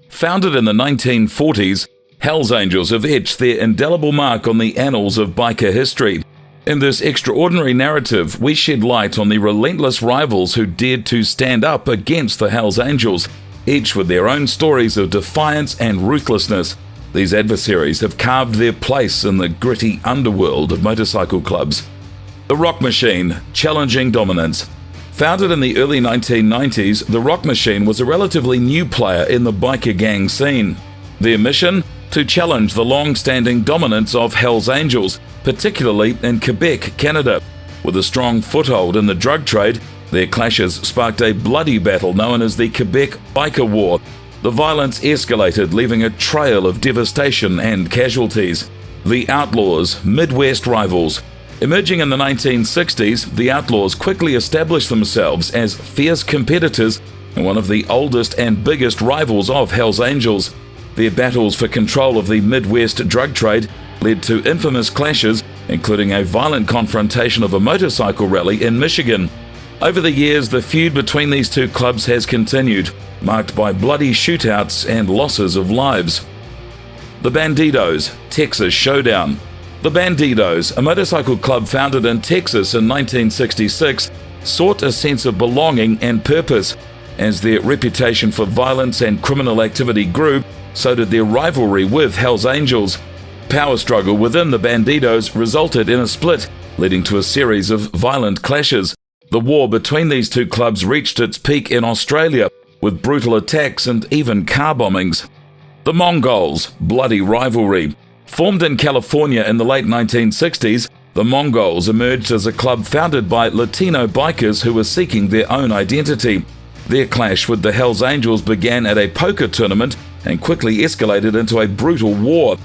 Founded in the 1940s, Hells Angels have etched their indelible mark on the annals of biker history. In this extraordinary narrative, we shed light on the relentless rivals who dared to stand up against the Hells Angels, each with their own stories of defiance and ruthlessness. These adversaries have carved their place in the gritty underworld of motorcycle clubs. The Rock Machine, challenging dominance. Founded in the early 1990s, the Rock Machine was a relatively new player in the biker gang scene. Their mission? To challenge the long-standing dominance of Hells Angels, particularly in Quebec, Canada. With a strong foothold in the drug trade, their clashes sparked a bloody battle known as the Quebec Biker War. The violence escalated, leaving a trail of devastation and casualties. The Outlaws, Midwest rivals. Emerging in the 1960s, the Outlaws quickly established themselves as fierce competitors and one of the oldest and biggest rivals of Hells Angels. Their battles for control of the Midwest drug trade led to infamous clashes, including a violent confrontation of a motorcycle rally in Michigan. Over the years, the feud between these two clubs has continued, marked by bloody shootouts and losses of lives. The Bandidos, Texas Showdown. The Bandidos, a motorcycle club founded in Texas in 1966, sought a sense of belonging and purpose. As their reputation for violence and criminal activity grew, so did their rivalry with Hells Angels. Power struggle within the Bandidos resulted in a split, leading to a series of violent clashes. The war between these two clubs reached its peak in Australia, with brutal attacks and even car bombings. The Mongols, bloody rivalry. Formed in California in the late 1960s, the Mongols emerged as a club founded by Latino bikers who were seeking their own identity. Their clash with the Hells Angels began at a poker tournament and quickly escalated into a brutal war.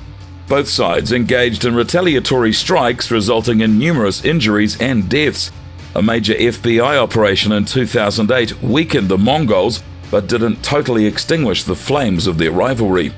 Both sides engaged in retaliatory strikes, resulting in numerous injuries and deaths. A major FBI operation in 2008 weakened the Mongols, but didn't totally extinguish the flames of their rivalry.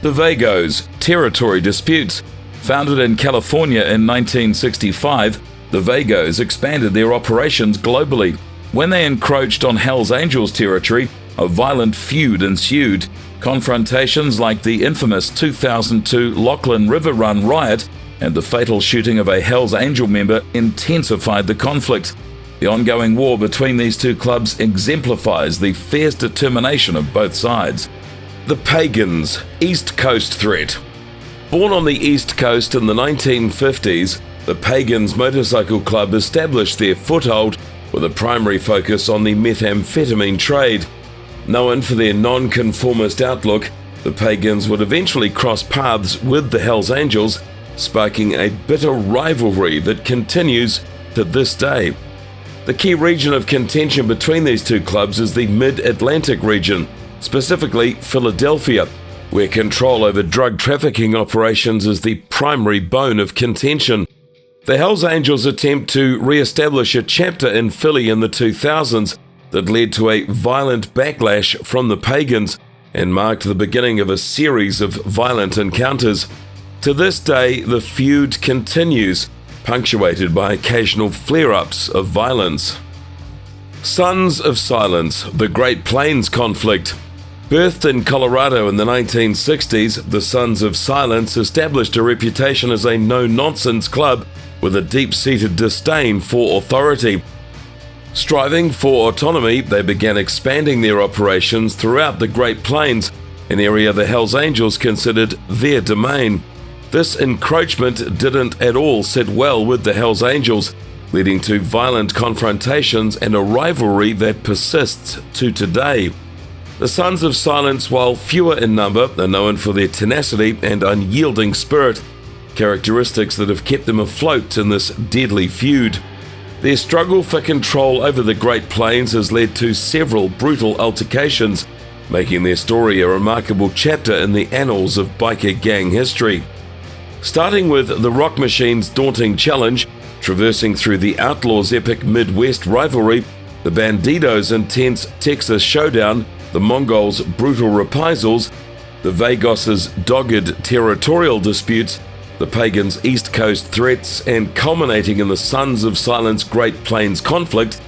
The Vagos, territory disputes. Founded in California in 1965, the Vagos expanded their operations globally. When they encroached on Hells Angels territory, a violent feud ensued. Confrontations like the infamous 2002 Lachlan River Run riot and the fatal shooting of a Hells Angel member intensified the conflict. The ongoing war between these two clubs exemplifies the fierce determination of both sides. The Pagans, East Coast threat. Born on the East Coast in the 1950s, the Pagans Motorcycle Club established their foothold with a primary focus on the methamphetamine trade. Known for their non-conformist outlook, the Pagans would eventually cross paths with the Hells Angels, sparking a bitter rivalry that continues to this day. The key region of contention between these two clubs is the Mid-Atlantic region, specifically Philadelphia, where control over drug trafficking operations is the primary bone of contention. The Hells Angels attempt to re-establish a chapter in Philly in the 2000s that led to a violent backlash from the Pagans and marked the beginning of a series of violent encounters. To this day, the feud continues, punctuated by occasional flare-ups of violence. Sons of Silence, the Great Plains conflict. Birthed in Colorado in the 1960s, the Sons of Silence established a reputation as a no-nonsense club with a deep-seated disdain for authority. Striving for autonomy, they began expanding their operations throughout the Great Plains, an area the Hells Angels considered their domain. This encroachment didn't at all sit well with the Hells Angels, leading to violent confrontations and a rivalry that persists to today. The Sons of Silence, while fewer in number, are known for their tenacity and unyielding spirit, characteristics that have kept them afloat in this deadly feud. Their struggle for control over the Great Plains has led to several brutal altercations, making their story a remarkable chapter in the annals of biker gang history. Starting with the Rock Machine's daunting challenge, traversing through the Outlaws' epic Midwest rivalry, the Bandidos' intense Texas showdown, the Mongols' brutal reprisals, the Vagos' dogged territorial disputes, the Pagans' East Coast threats, and culminating in the Sons of Silence Great Plains conflict,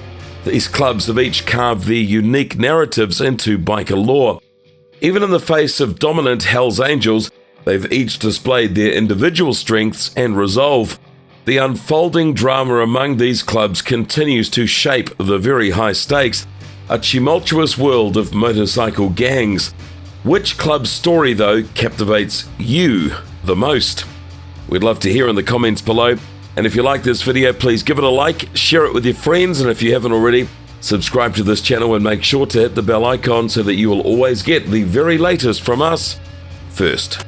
these clubs have each carved their unique narratives into biker lore. Even in the face of dominant Hells Angels, they've each displayed their individual strengths and resolve. The unfolding drama among these clubs continues to shape the very high stakes, a tumultuous world of motorcycle gangs. Which club's story, though, captivates you the most? We'd love to hear in the comments below. And if you like this video, please give it a like, share it with your friends, and if you haven't already, subscribe to this channel and make sure to hit the bell icon so that you will always get the very latest from us first.